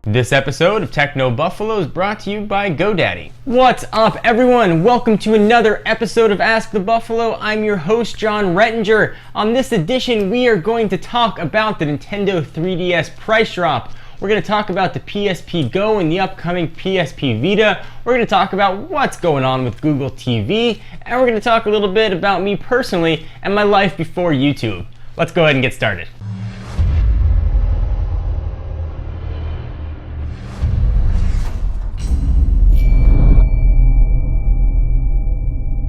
This episode of Techno Buffalo is brought to you by GoDaddy. What's up, everyone? Welcome to another episode of Ask the Buffalo. I'm your host, Jon Rettinger. On this edition, we are going to talk about the Nintendo 3DS price drop. We're going to talk about the PSP Go and the upcoming PSP Vita. We're going to talk about what's going on with Google TV. And we're going to talk a little bit about me personally and my life before YouTube. Let's go ahead and get started.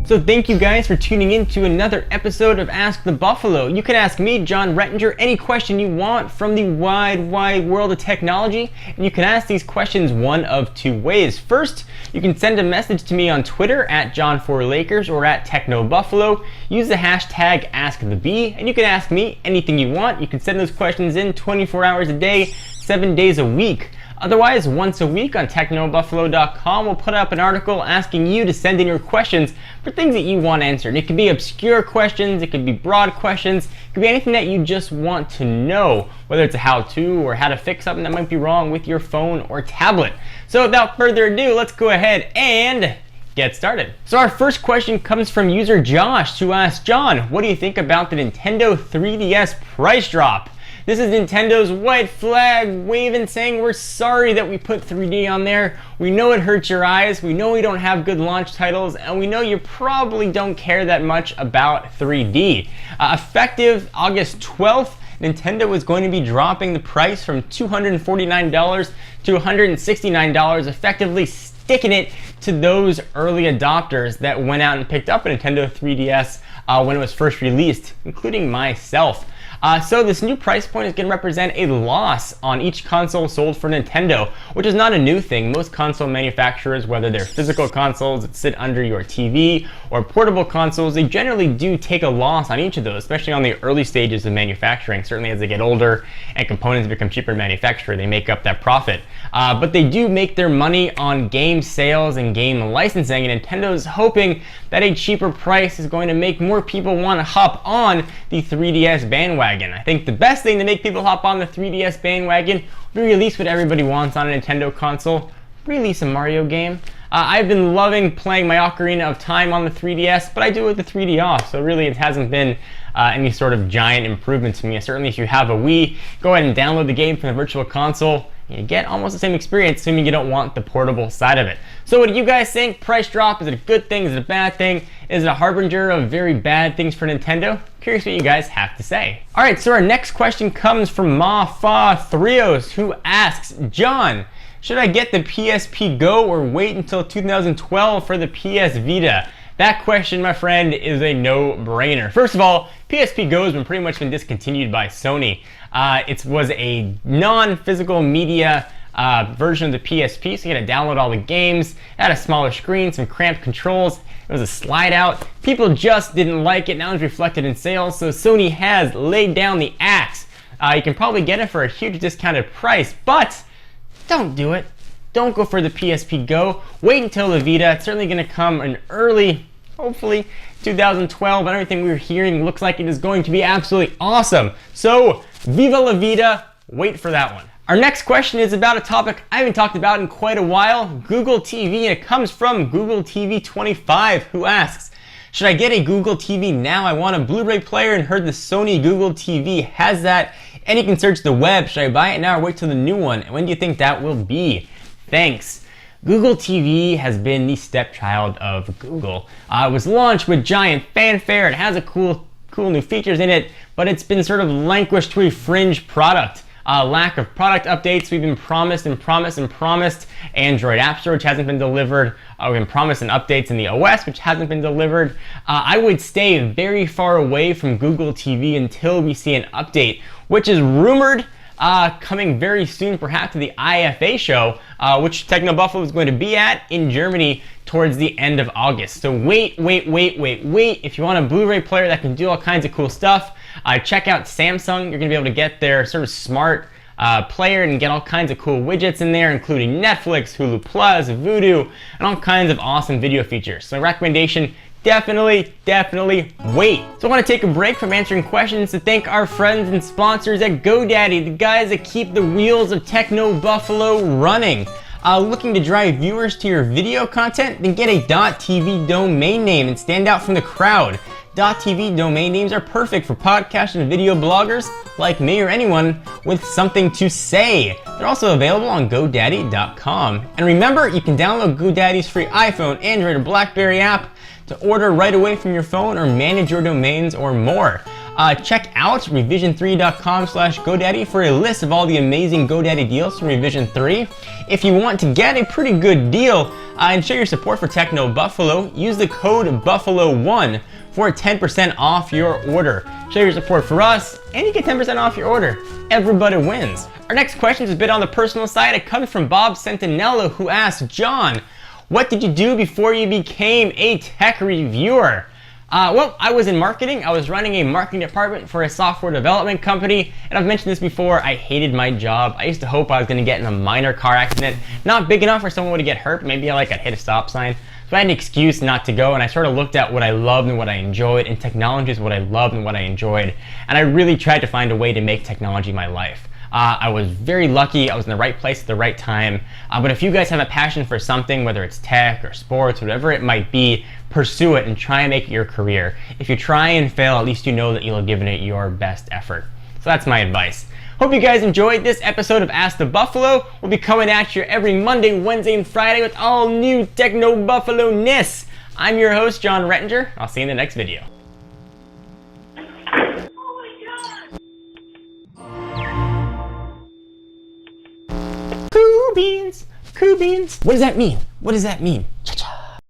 So thank you guys for tuning in to another episode of Ask the Buffalo. You can ask me, Jon Rettinger, any question you want from the wide world of technology, and you can ask these questions one of two ways. First, you can send a message to me on Twitter at John4Lakers or at TechnoBuffalo. Use the hashtag AskTheBee, and you can ask me anything you want. You can send those questions in 24 hours a day, 7 days a week. Otherwise, once a week on technobuffalo.com, we'll put up an article asking you to send in your questions for things that you want answered. It could be obscure questions, it could be broad questions, it could be anything that you just want to know, whether it's a how-to or how to fix something that might be wrong with your phone or tablet. So without further ado, let's go ahead and get started. So our first question comes from user Josh, who asks, John, what do you think about the Nintendo 3DS price drop? This is Nintendo's white flag waving, saying we're sorry that we put 3D on there. We know it hurts your eyes, we know we don't have good launch titles, and we know you probably don't care that much about 3D. Effective August 12th, Nintendo is going to be dropping the price from $249 to $169, effectively sticking it to those early adopters that went out and picked up a Nintendo 3DS when it was first released, including myself. So this new price point is going to represent a loss on each console sold for Nintendo, which is not a new thing. Most console manufacturers, whether they're physical consoles that sit under your TV or portable consoles, they generally do take a loss on each of those, especially on the early stages of manufacturing. Certainly as they get older and components become cheaper to manufacture, they make up that profit. But they do make their money on game sales and game licensing, and Nintendo's hoping that a cheaper price is going to make more people want to hop on the 3DS bandwagon. I think the best thing to make people hop on the 3DS bandwagon would be release what everybody wants on a Nintendo console. Release a Mario game. I've been loving playing my Ocarina of Time on the 3DS, but I do it with the 3D off, so really it hasn't been any sort of giant improvement to me. Certainly if you have a Wii, go ahead and download the game from the Virtual Console. You get almost the same experience, assuming you don't want the portable side of it. So what do you guys think? Price drop, is it a good thing? Is it a bad thing? Is it a harbinger of very bad things for Nintendo? Curious what you guys have to say. Alright, so our next question comes from Ma-Fa-Thrios, who asks, John, should I get the PSP Go or wait until 2012 for the PS Vita? That question, my friend, is a no-brainer. First of all, PSP Go has pretty much been discontinued by Sony. It was a non-physical media version of the PSP, so you had to download all the games. It had a smaller screen, some cramped controls. It was a slide out. People just didn't like it. Now it's reflected in sales, so Sony has laid down the axe. You can probably get it for a huge discounted price, but don't do it. Don't go for the PSP Go. Wait until the Vita. It's certainly going to come in early, hopefully, 2012, and everything we're hearing looks like it is going to be absolutely awesome. So, viva la Vita. Wait for that one. Our next question is about a topic I haven't talked about in quite a while, Google TV, and it comes from Google TV 25, who asks, should I get a Google TV now? I want a Blu-ray player and heard the Sony Google TV has that, and you can search the web. Should I buy it now or wait till the new one? And when do you think that will be? Thanks. Google TV has been the stepchild of Google. It was launched with giant fanfare. It has a cool new features in it, but it's been sort of languished to a fringe product. Lack of product updates. We've been promised and promised and promised Android App Store, which hasn't been delivered. We've been promised updates in the OS, which hasn't been delivered. I would stay very far away from Google TV until we see an update, which is rumored coming very soon, perhaps to the IFA show, which Techno Buffalo is going to be at in Germany towards the end of August. So wait. If you want a Blu-ray player that can do all kinds of cool stuff, check out Samsung. You're going to be able to get their sort of smart player and get all kinds of cool widgets in there, including Netflix, Hulu Plus, Vudu, and all kinds of awesome video features. So my recommendation, definitely wait. So I want to take a break from answering questions to thank our friends and sponsors at GoDaddy, the guys that keep the wheels of Techno Buffalo running. Looking to drive viewers to your video content? Then get a .tv domain name and stand out from the crowd. .tv domain names are perfect for podcast and video bloggers like me or anyone with something to say. They're also available on GoDaddy.com. And remember, you can download GoDaddy's free iPhone, Android, or BlackBerry app to order right away from your phone or manage your domains or more. Check out revision3.com/GoDaddy for a list of all the amazing GoDaddy deals from Revision 3. If you want to get a pretty good deal and show your support for Techno Buffalo, use the code Buffalo1 for 10% off your order. Show your support for us, and you get 10% off your order. Everybody wins. Our next question is a bit on the personal side. It comes from Bob Centinello, who asks, John, what did you do before you became a tech reviewer? Well, I was in marketing. I was running a marketing department for a software development company, and I've mentioned this before, I hated my job. I used to hope I was gonna get in a minor car accident, not big enough for someone to get hurt, maybe I'd hit a stop sign. So I had an excuse not to go, and I sort of looked at what I loved and what I enjoyed, and technology is what I loved and what I enjoyed, and I really tried to find a way to make technology my life. I was very lucky. I was in the right place at the right time. But if you guys have a passion for something, whether it's tech or sports, whatever it might be, pursue it and try and make it your career. If you try and fail, at least you know that you'll have given it your best effort. So that's my advice. Hope you guys enjoyed this episode of Ask the Buffalo. We'll be coming at you every Monday, Wednesday, and Friday with all new Techno Buffalo-ness. I'm your host, Jon Rettinger. I'll see you in the next video. Cool beans. What does that mean? What does that mean?